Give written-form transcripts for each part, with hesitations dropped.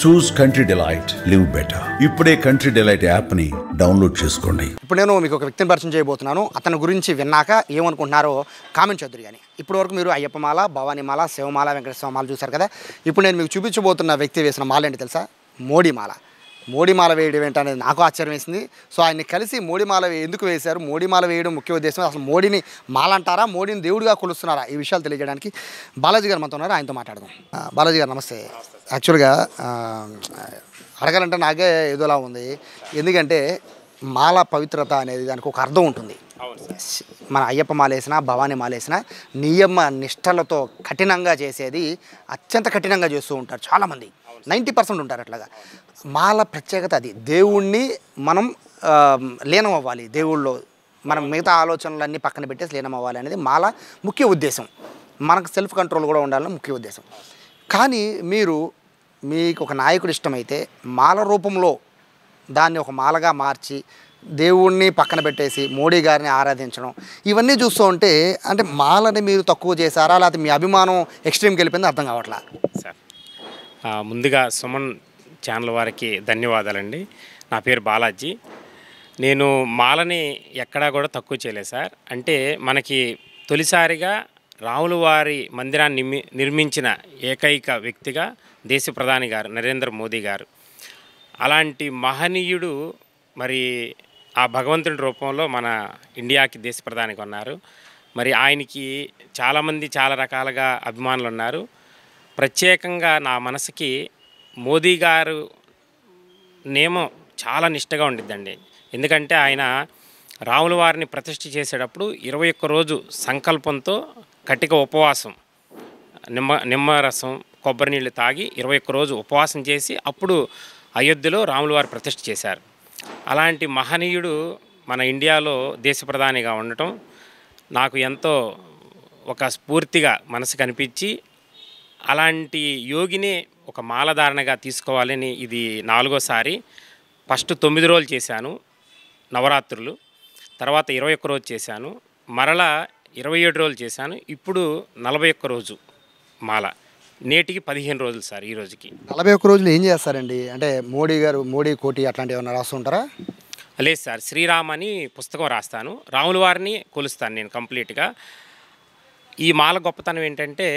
చూస్ country delight, live better. ఇప్పుడే country delight యాప్ని download చేసుకోండి. ఇప్పుడు నేను మీకు ఒక వ్యక్తిని పరిచయం చేయబోతున్నాను. అతని గురించి విన్నాక ఏమనుకుంటున్నారో కామెంట్ చేద్దరు. కానీ ఇప్పటి వరకు మీరు అయ్యప్పమాల, భవానీమాల, శివమాల, వెంకటేశ్వర మాల చూశారు కదా. ఇప్పుడు నేను మీకు చూపించబోతున్న వ్యక్తి వేసిన మాల ఏంటి తెలుసా? మోడీమాల. మోడీమాల వేయడం ఏంటనేది నాకు ఆశ్చర్యం వేసింది. సో ఆయన్ని కలిసి మోడీమాల ఎందుకు వేశారు, మోడీమాల వేయడం ముఖ్య ఉద్దేశం, అసలు మోడీని మాల అంటారా, మోడీని దేవుడిగా కొలుస్తున్నారా, ఈ విషయాలు తెలియజేయడానికి బాలాజీ గారు మనతో ఉన్నారు. ఆయనతో మాట్లాడదాం. బాలాజీ గారు నమస్తే. యాక్చువల్గా అడగాలంటే నాకే ఏదోలా ఉంది. ఎందుకంటే మాల పవిత్రత అనేది దానికి ఒక అర్థం ఉంటుంది. మన అయ్యప్ప మాల వేసినా, భవానీ మాల వేసినా నియమ నిష్టలతో కఠినంగా చేసేది, అత్యంత కఠినంగా చేస్తూ ఉంటారు చాలామంది. 90% ఉంటారు అట్లాగా. మాల ప్రత్యేకత అది. దేవుణ్ణి మనం లీనం అవ్వాలి, దేవుళ్ళలో మనం మిగతా ఆలోచనలన్నీ పక్కన పెట్టేసి లీనం అవ్వాలి అనేది మాల ముఖ్య ఉద్దేశం. మనకు సెల్ఫ్ కంట్రోల్ కూడా ఉండాలని ముఖ్య ఉద్దేశం. కానీ మీకు ఒక నాయకుడు ఇష్టమైతే మాల రూపంలో దాన్ని ఒక మాలగా మార్చి దేవుణ్ణి పక్కన పెట్టేసి మోడీ గారిని ఆరాధించడం, ఇవన్నీ చూస్తూ ఉంటే అంటే మాలని మీరు తక్కువ చేశారా, లేకపోతే మీ అభిమానం ఎక్స్ట్రీమ్కి వెళ్ళిపోయింది అర్థం కావట్లా. సార్, ముందుగా సుమన్ ఛానల్ వారికి ధన్యవాదాలండి. నా పేరు బాలాజీ. నేను మాలని ఎక్కడా కూడా తక్కువ చేయలేదు సార్. అంటే మనకి తొలిసారిగా రాముల వారి మందిరాన్ని నిర్మించిన ఏకైక వ్యక్తిగా దేశ ప్రధాని గారు నరేంద్ర మోదీ గారు. అలాంటి మహనీయుడు మరి ఆ భగవంతుడి రూపంలో మన ఇండియాకి దేశ ప్రధానిగా ఉన్నారు. మరి ఆయనకి చాలామంది చాలా రకాలుగా అభిమానులు ఉన్నారు. ప్రత్యేకంగా నా మనసుకి మోదీ గారు నియమం చాలా నిష్టగా ఉండిద్దండి. ఎందుకంటే ఆయన రాముల వారిని ప్రతిష్ఠ చేసేటప్పుడు 21 రోజు సంకల్పంతో కటిక ఉపవాసం, నిమ్మరసం, కొబ్బరి నీళ్ళు తాగి 21 రోజు ఉపవాసం చేసి అప్పుడు అయోధ్యలో రాముల వారి ప్రతిష్ఠ చేశారు. అలాంటి మహనీయుడు మన ఇండియాలో దేశ ప్రధానిగా ఉండటం నాకు ఎంతో ఒక స్ఫూర్తిగా మనసు కనిపించి, అలాంటి యోగిని ఒక మాలధారణగా తీసుకోవాలని ఇది 4వసారి. ఫస్ట్ 9 రోజులు చేశాను నవరాత్రులు, తర్వాత 21 రోజు చేశాను, మరలా 27 రోజులు చేశాను, ఇప్పుడు 41 రోజు మాల. నేటికి 15 రోజులు సార్. ఈ రోజుకి 41 రోజులు ఏం చేస్తారండి? అంటే మోడీ కోటి అట్లాంటివి ఏమైనా రాస్తుంటారా? లేదు సార్, శ్రీరామ్ అని పుస్తకం రాస్తాను, రాముల వారిని కొలుస్తాను నేను కంప్లీట్గా. ఈ మాల గొప్పతనం ఏంటంటే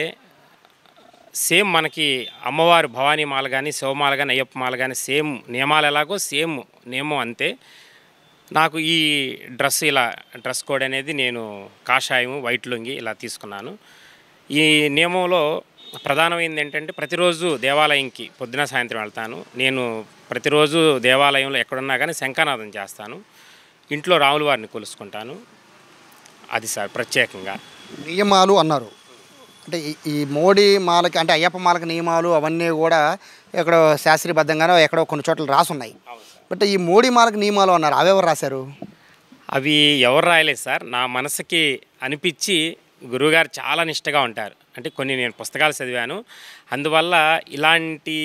సేమ్ మనకి అమ్మవారు భవానీ మాల కానీ, శివమాల కానీ, అయ్యప్ప మాల కానీ సేమ్ నియమాలు ఎలాగో సేమ్ నియమం అంతే. నాకు ఈ డ్రెస్ కోడ్ అనేది నేను కాషాయం, వైట్ లుంగి ఇలా తీసుకున్నాను. ఈ నియమంలో ప్రధానమైనది ఏంటంటే ప్రతిరోజు దేవాలయంకి పొద్దున సాయంత్రం వెళ్తాను. నేను ప్రతిరోజు దేవాలయంలో ఎక్కడున్నా కానీ శంఖనాదం చేస్తాను. ఇంట్లో రాముల వారిని కొలుసుకుంటాను. అది సార్ ప్రత్యేకంగా. నియమాలు అన్నారు అంటే ఈ మోడీ మాలకి అంటే అయ్యప్ప మాలకి నియమాలు అవన్నీ కూడా ఎక్కడో శాస్త్రీయబద్ధంగానో ఎక్కడో కొన్ని చోట్ల రాసున్నాయి. బట్ ఈ మోడీ మాలకి నియమాలు అన్నారు, అవి ఎవరు రాశారు? అవి ఎవరు రాయలేదు సార్, నా మనసుకి అనిపించి. గురువుగారు చాలా నిష్టగా ఉంటారు. అంటే కొన్ని నేను పుస్తకాలు చదివాను, అందువల్ల ఇలాంటి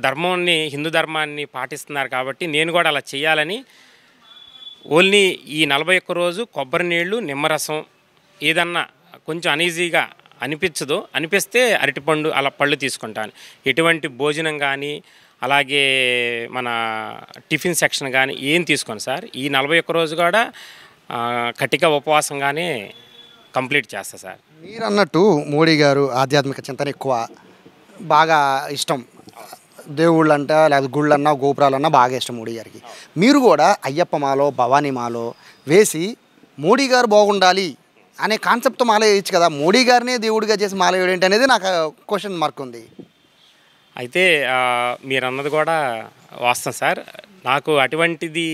ధర్మాన్ని, హిందూ ధర్మాన్ని పాటిస్తున్నారు కాబట్టి నేను కూడా అలా చేయాలని ఓన్లీ ఈ 41 రోజు కొబ్బరి నీళ్ళు, నిమ్మరసం, ఏదన్నా కొంచెం అనీజీగా అనిపిస్తే అరటిపండు అలా పళ్ళు తీసుకుంటాను. ఎటువంటి భోజనం కానీ అలాగే మన టిఫిన్ సెక్షన్ కానీ ఏం తీసుకోను సార్. ఈ 41 రోజు కూడా కటిక ఉపవాసంగానే కంప్లీట్ చేస్తా సార్. మీరు అన్నట్టు మోడీ గారు ఆధ్యాత్మిక చింతన ఎక్కువ, బాగా ఇష్టం. దేవుళ్ళంట లేదా గుళ్ళన్నా గోపురాలన్నా బాగా ఇష్టం మోడీ గారికి. మీరు కూడా అయ్యప్ప మాలో, భవానీ మాలో వేసి మోడీ గారు బాగుండాలి అనే కాన్సెప్ట్తో మాల వేయచ్చు కదా. మోడీ గారినే దేవుడిగా చేసి మాల వేయడం ఏంటి అనేది నాకు క్వశ్చన్ మార్క్ ఉంది. అయితే మీరు అన్నది కూడా వాస్తవం సార్. నాకు అటువంటిది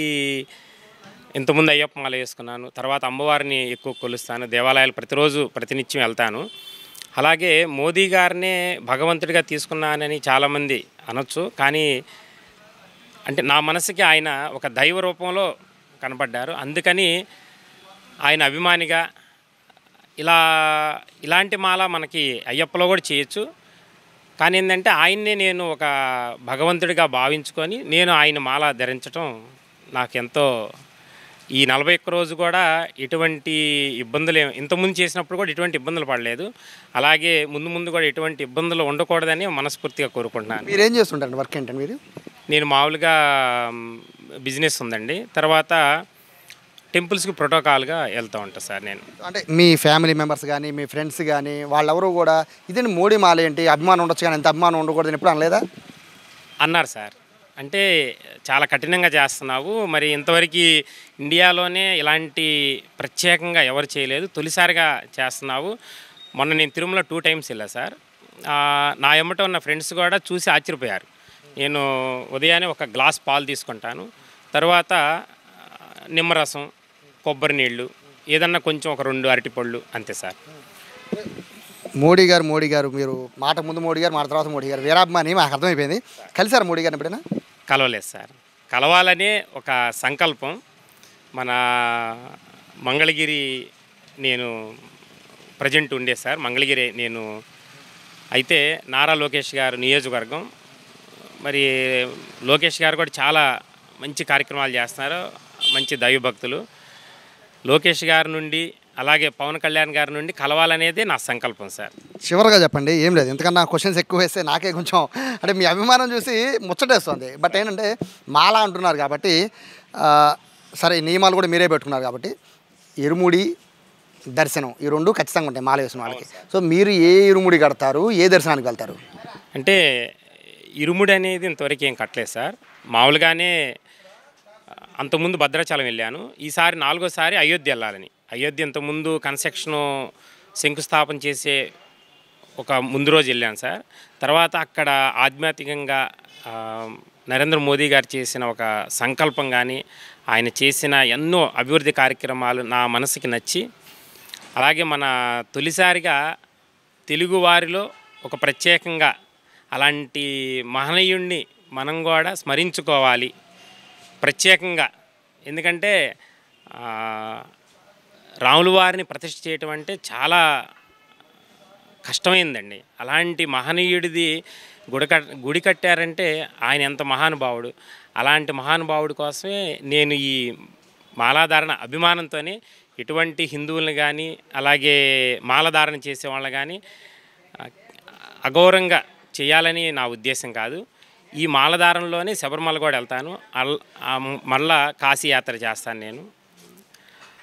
ఇంతకుముందు అయ్యప్ప మాల వేసుకున్నాను, తర్వాత అమ్మవారిని ఎక్కువ కొలుస్తాను, దేవాలయాలు ప్రతిరోజు ప్రతినిత్యం వెళ్తాను. అలాగే మోదీ గారినే భగవంతుడిగా తీసుకున్నానని చాలామంది అనొచ్చు, కానీ అంటే నా మనసుకి ఆయన ఒక దైవ రూపంలో కనపడ్డారు. అందుకని ఆయన అభిమానిగా ఇలాంటి మాల మనకి అయ్యప్పలో కూడా చేయొచ్చు. కానీ ఏంటంటే ఆయన్నే నేను ఒక భగవంతుడిగా భావించుకొని నేను ఆయన మాల ధరించడం నాకు ఎంతో ఈ 41 రోజు కూడా ఎటువంటి ఇబ్బందులు ఇంతకుముందు చేసినప్పుడు కూడా ఎటువంటి ఇబ్బందులు పడలేదు. అలాగే ముందు ముందు కూడా ఎటువంటి ఇబ్బందులు ఉండకూడదని మనస్ఫూర్తిగా కోరుకుంటున్నాను. మీరేం చేస్తుంటారండి? వర్క్ ఏంటండి మీరు? నేను మామూలుగా బిజినెస్ ఉందండి. తర్వాత టెంపుల్స్కి ప్రోటోకాల్గా వెళ్తూ ఉంటాను సార్ నేను. అంటే మీ ఫ్యామిలీ మెంబర్స్ కానీ మీ ఫ్రెండ్స్ కానీ వాళ్ళెవరూ కూడా ఇదేంటి మోడీ మాల ఏంటి, అభిమానం ఉండొచ్చు కానీ ఎంత అభిమానం ఉండకూడదని ఎప్పుడు అనలేదా? అన్నారు సార్. అంటే చాలా కఠినంగా చేస్తున్నావు, మరి ఇంతవరకు ఇండియాలోనే ఇలాంటి ప్రత్యేకంగా ఎవరు చేయలేదు, తొలిసారిగా చేస్తున్నావు. మొన్న నేను తిరుమల 2 times వెళ్ళా సార్. నా ఎమ్మట ఉన్న ఫ్రెండ్స్ కూడా చూసి ఆశ్చర్యపోయారు. నేను ఉదయాన్నే ఒక గ్లాస్ పాలు తీసుకుంటాను, తర్వాత నిమ్మరసం, కొబ్బరి నీళ్ళు, ఏదన్నా కొంచెం ఒక 2 అరటిపళ్ళు, అంతే సార్. మోడీ గారు మీరు మాట ముందు మోడీ గారు, మాట తర్వాత మోడీ గారు వీరాభిమాని మాకు అర్థమైపోయింది. కలిసారు మోడీ గారిని ఎప్పుడైనా? కలవలేదు సార్. కలవాలనే ఒక సంకల్పం. మన మంగళగిరి నేను ప్రజెంట్ ఉండే సార్, మంగళగిరి నేను. అయితే నారా లోకేష్ గారు నియోజకవర్గం, మరి లోకేష్ గారు కూడా చాలా మంచి కార్యక్రమాలు చేస్తున్నారు, మంచి దైవభక్తులు. లోకేష్ గారి నుండి అలాగే పవన్ కళ్యాణ్ గారి నుండి కలవాలనేది నా సంకల్పం సార్. చివరిగా చెప్పండి. ఏం లేదు, ఎందుకన్నా క్వశ్చన్స్ ఎక్కువ వేస్తే నాకే కొంచెం అంటే మీ అభిమానం చూసి ముచ్చటేస్తుంది. బట్ ఏంటంటే మాల అంటున్నారు కాబట్టి సరే నియమాలు కూడా మీరే పెట్టుకున్నారు కాబట్టి ఇరుముడి దర్శనం ఈ 2 ఖచ్చితంగా ఉంటాయి మాల వేసిన వాళ్ళకి. సో మీరు ఏ ఇరుముడి కడతారు, ఏ దర్శనానికి వెళ్తారు? అంటే ఇరుముడి అనేది ఇంతవరకు ఏం కట్టలేదు సార్. మామూలుగానే అంతకుముందు భద్రాచలం వెళ్ళాను. ఈసారి 4వసారి అయోధ్య వెళ్ళాలని. అయోధ్య ఇంతకుముందు కన్స్ట్రక్షను శంకుస్థాపన చేసే ఒక ముందు రోజు వెళ్ళాను సార్. తర్వాత అక్కడ ఆధ్యాత్మికంగా నరేంద్ర మోదీ గారు చేసిన ఒక సంకల్పం కానీ, ఆయన చేసిన ఎన్నో అభివృద్ధి కార్యక్రమాలు నా మనసుకి నచ్చి, అలాగే మన తొలిసారిగా తెలుగువారిలో ఒక ప్రత్యేకంగా అలాంటి మహనీయుణ్ణి మనం కూడా స్మరించుకోవాలి ప్రత్యేకంగా. ఎందుకంటే రాముల వారిని ప్రతిష్ఠ చేయటం అంటే చాలా కష్టమైందండి. అలాంటి మహనీయుడిది గుడి కట్టారంటే ఆయన ఎంత మహానుభావుడు. అలాంటి మహానుభావుడి కోసమే నేను ఈ మాలాధారణ అభిమానంతోనే ఎటువంటి హిందువులను కానీ అలాగే మాలధారణ చేసేవాళ్ళని కానీ అగౌరవంగా చేయాలని నా ఉద్దేశం కాదు. ఈ మాలధారణలోనే శబరిమల కూడా వెళ్తాను, మళ్ళా కాశీ యాత్ర చేస్తాను నేను.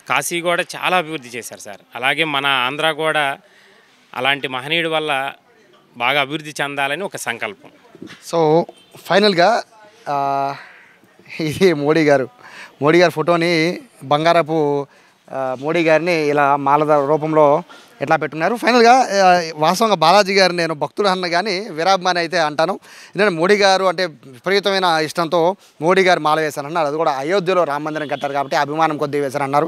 కాశీ కూడా చాలా అభివృద్ధి చేశారు సార్. అలాగే మన ఆంధ్ర కూడా అలాంటి మహనీయుడి వల్ల బాగా అభివృద్ధి చెందాలని ఒక సంకల్పం. సో ఫైనల్గా ఇది మోడీ గారి ఫోటోని బంగారపు మోడీ గారిని ఇలా మాల రూపంలో ఎట్లా పెట్టున్నారు. ఫైనల్గా వాస్తవంగా బాలాజీ గారు నేను భక్తుడు అన్న కానీ వీరాభిమాని అయితే అంటాను. ఎందుకంటే మోడీ గారు అంటే విపరీతమైన ఇష్టంతో మోడీ గారు మాల వేశారన్నారు. అది కూడా అయోధ్యలో రామ మందిరం కట్టారు కాబట్టి అభిమానం కొద్దిగా వేశారన్నారు.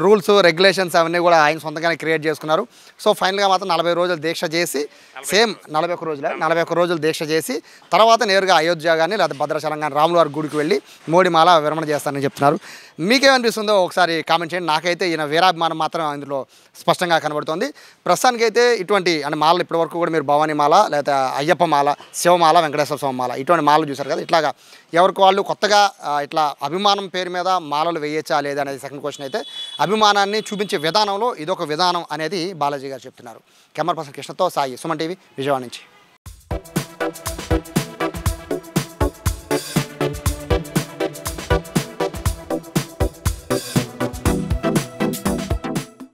రూల్స్ రెగ్యులేషన్స్ అవన్నీ కూడా ఆయన సొంతంగానే క్రియేట్ చేసుకున్నారు. సో ఫైనల్గా మాత్రం 40 రోజులు దీక్ష చేసి సేమ్ 41 రోజులు దీక్ష చేసి తర్వాత నేరుగా అయోధ్య కానీ లేదా భద్రాచలం కానీ రాముల వారి గుడికి వెళ్ళి మోడీ మాల విరమణ చేస్తారని చెప్తున్నారు. మీకేమనిపిస్తుందో ఒకసారి కామెంట్ చేయండి. నాకైతే ఈయన వీరాభిమానం మాత్రం ఇందులో స్పష్టంగా కనబడుతుంది. ప్రస్తుతానికైతే ఇటువంటి అంటే మాలలు ఇప్పటివరకు కూడా మీరు భవానీ మాల లేదా అయ్యప్ప మాల, శివమాల, వెంకటేశ్వర స్వామి మాల ఇటువంటి మాలలు చూశారు కదా. ఇట్లాగా ఎవరికి వాళ్ళు కొత్తగా ఇట్లా అభిమానం పేరు మీద మాలలు వేయచ్చా లేదా అనేది సెకండ్ క్వశ్చన్ అయితే, అభిమానాన్ని చూపించే విధానంలో ఇదొక విధానం అనేది బాలాజీ గారు చెప్తున్నారు. కెమెరా పర్సన్ కృష్ణతో సాయి, సుమన్ టీవీ, విజయవాడ నుంచి.